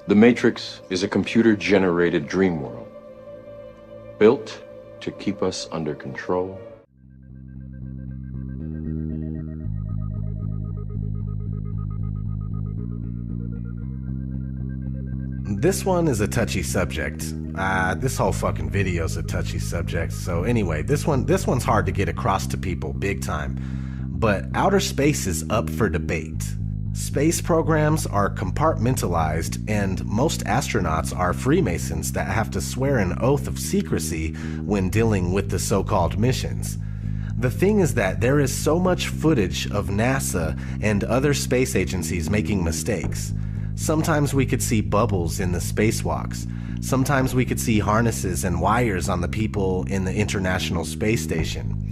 The Matrix is a computer-generated dream world, built to keep us under control. This one is a touchy subject. This whole fucking video's a touchy subject. So anyway, this one's hard to get across to people big time. But outer space is up for debate. Space programs are compartmentalized, and most astronauts are Freemasons that have to swear an oath of secrecy when dealing with the so-called missions. The thing is that there is so much footage of NASA and other space agencies making mistakes. Sometimes we could see bubbles in the spacewalks. Sometimes we could see harnesses and wires on the people in the International Space Station.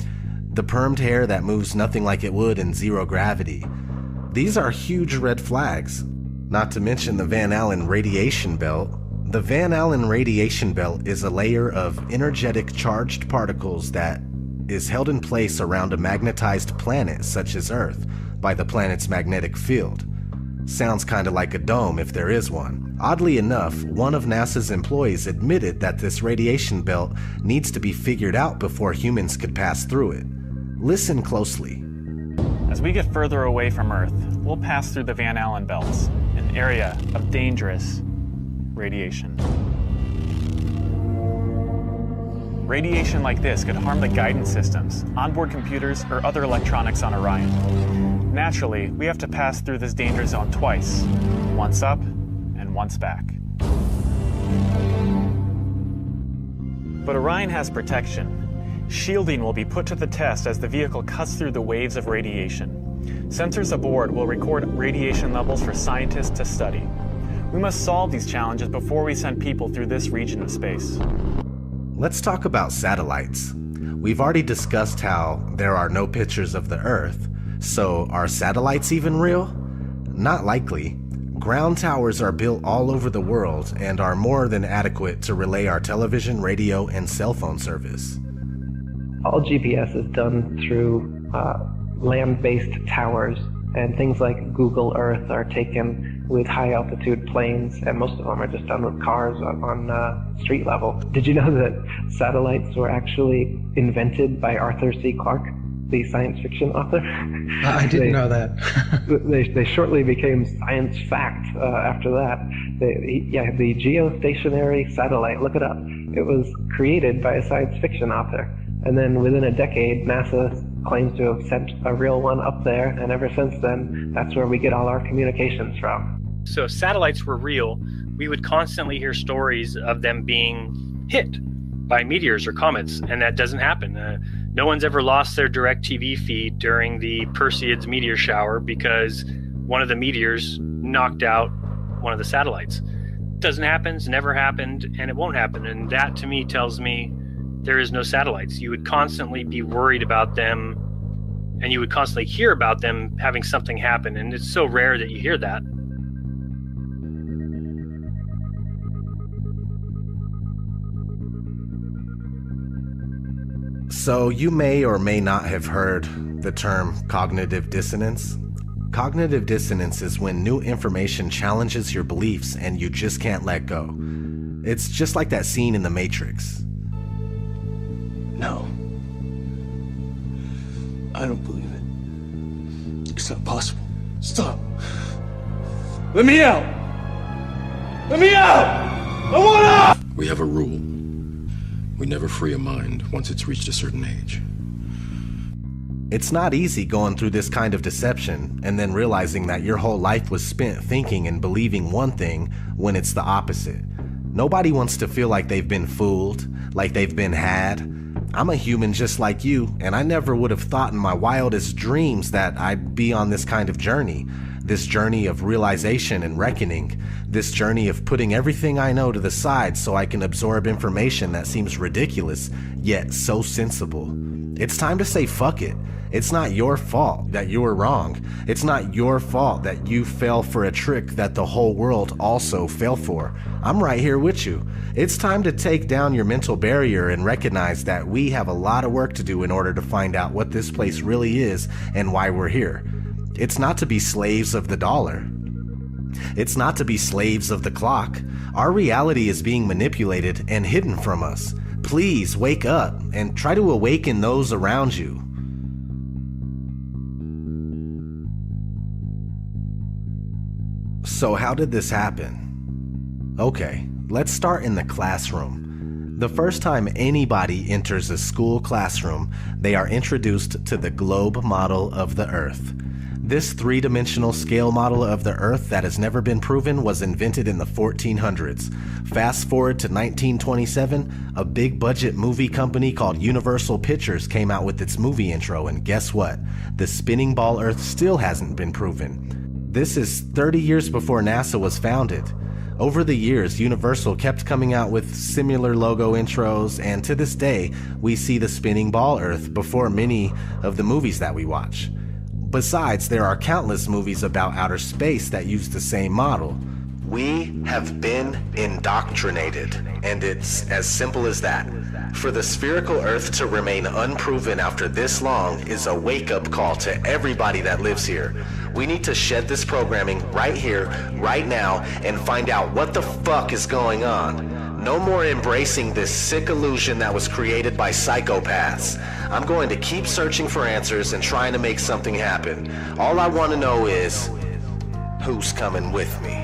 The permed hair that moves nothing like it would in zero gravity. These are huge red flags. Not to mention the Van Allen radiation belt. The Van Allen radiation belt is a layer of energetic charged particles that is held in place around a magnetized planet such as Earth by the planet's magnetic field. Sounds kinda like a dome if there is one. Oddly enough, one of NASA's employees admitted that this radiation belt needs to be figured out before humans could pass through it. Listen closely. As we get further away from Earth, we'll pass through the Van Allen belts, an area of dangerous radiation. Radiation like this could harm the guidance systems, onboard computers, or other electronics on Orion. Naturally, we have to pass through this danger zone twice, once up and once back. But Orion has protection. Shielding will be put to the test as the vehicle cuts through the waves of radiation. Sensors aboard will record radiation levels for scientists to study. We must solve these challenges before we send people through this region of space. Let's talk about satellites. We've already discussed how there are no pictures of the Earth, so are satellites even real? Not likely. Ground towers are built all over the world and are more than adequate to relay our television, radio, and cell phone service. All GPS is done through land-based towers, and things like Google Earth are taken with high-altitude planes, and most of them are just done with cars on street level. Did you know that satellites were actually invented by Arthur C. Clarke, the science fiction author? I didn't know that. they shortly became science fact after that. The geostationary satellite, look it up. It was created by a science fiction author. And then within a decade, NASA claims to have sent a real one up there, and ever since then, that's where we get all our communications from. So if satellites were real, we would constantly hear stories of them being hit by meteors or comets, and that doesn't happen. No one's ever lost their direct TV feed during the Perseids meteor shower because one of the meteors knocked out one of the satellites. Doesn't happen, it's never happened, and it won't happen. And that to me tells me there is no satellites. You would constantly be worried about them, and you would constantly hear about them having something happen, and it's so rare that you hear that. So you may or may not have heard the term cognitive dissonance. Cognitive dissonance is when new information challenges your beliefs and you just can't let go. It's just like that scene in The Matrix. No. I don't believe it. It's not possible. Stop. Let me out! Let me out! I want out! We have a rule. We never free a mind once it's reached a certain age. It's not easy going through this kind of deception and then realizing that your whole life was spent thinking and believing one thing when it's the opposite. Nobody wants to feel like they've been fooled, like they've been had. I'm a human just like you, and I never would have thought in my wildest dreams that I'd be on this kind of journey. This journey of realization and reckoning. This journey of putting everything I know to the side so I can absorb information that seems ridiculous, yet so sensible. It's time to say fuck it. It's not your fault that you were wrong. It's not your fault that you fell for a trick that the whole world also fell for. I'm right here with you. It's time to take down your mental barrier and recognize that we have a lot of work to do in order to find out what this place really is and why we're here. It's not to be slaves of the dollar. It's not to be slaves of the clock. Our reality is being manipulated and hidden from us. Please wake up and try to awaken those around you. So how did this happen? Okay, let's start in the classroom. The first time anybody enters a school classroom, they are introduced to the globe model of the Earth. This three-dimensional scale model of the Earth that has never been proven was invented in the 1400s. Fast forward to 1927, a big-budget movie company called Universal Pictures came out with its movie intro, and guess what? The spinning ball Earth still hasn't been proven. This is 30 years before NASA was founded. Over the years, Universal kept coming out with similar logo intros, and to this day, we see the spinning ball Earth before many of the movies that we watch. Besides, there are countless movies about outer space that use the same model. We have been indoctrinated, and it's as simple as that. For the spherical Earth to remain unproven after this long is a wake-up call to everybody that lives here. We need to shed this programming right here, right now, and find out what the fuck is going on. No more embracing this sick illusion that was created by psychopaths. I'm going to keep searching for answers and trying to make something happen. All I want to know is, who's coming with me?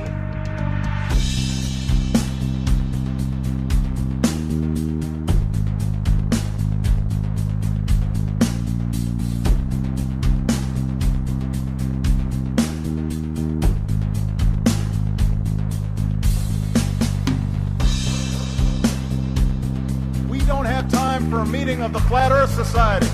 For a meeting of the Flat Earth Society.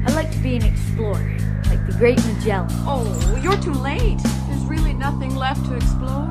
I'd like to be an explorer, like the great Magellan. Oh, you're too late. There's really nothing left to explore.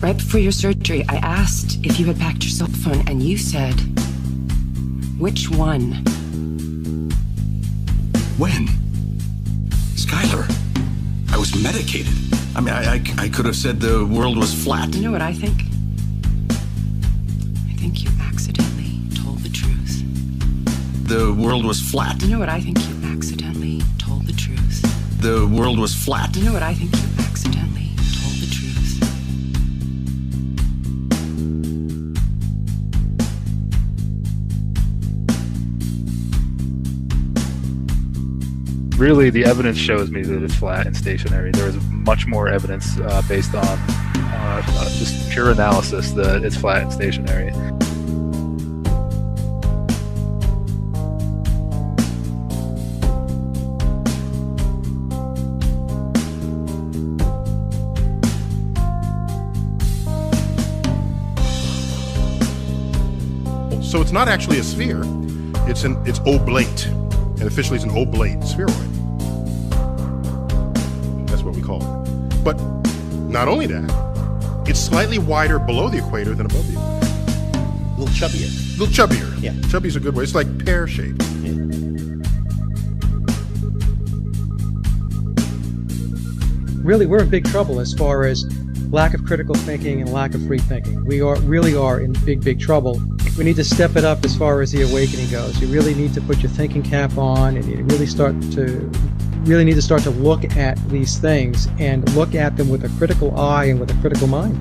Right before your surgery, I asked if you had packed your cell phone, and you said, which one? When? Skylar, I was medicated. I mean, I could have said the world was flat. You know what I think? I think you accidentally told the truth. The world was flat. You know what I think? You accidentally told the truth. The world was flat. You know what I think? You accidentally told the truth. Really, the evidence shows me that it's flat and stationary. There is much more evidence based on just pure analysis that it's flat and stationary. So it's not actually a sphere, it's oblate, and officially it's an oblate spheroid. That's what we call it. But not only that, it's slightly wider below the equator than above the equator. A little chubbier. A little chubbier. Yeah. Chubby's a good word. It's like pear-shaped. Yeah. Really, we're in big trouble as far as lack of critical thinking and lack of free thinking. We really are in big trouble. We need to step it up as far as the awakening goes. You really need to put your thinking cap on, and you really start to really need to start to look at these things and look at them with a critical eye and with a critical mind.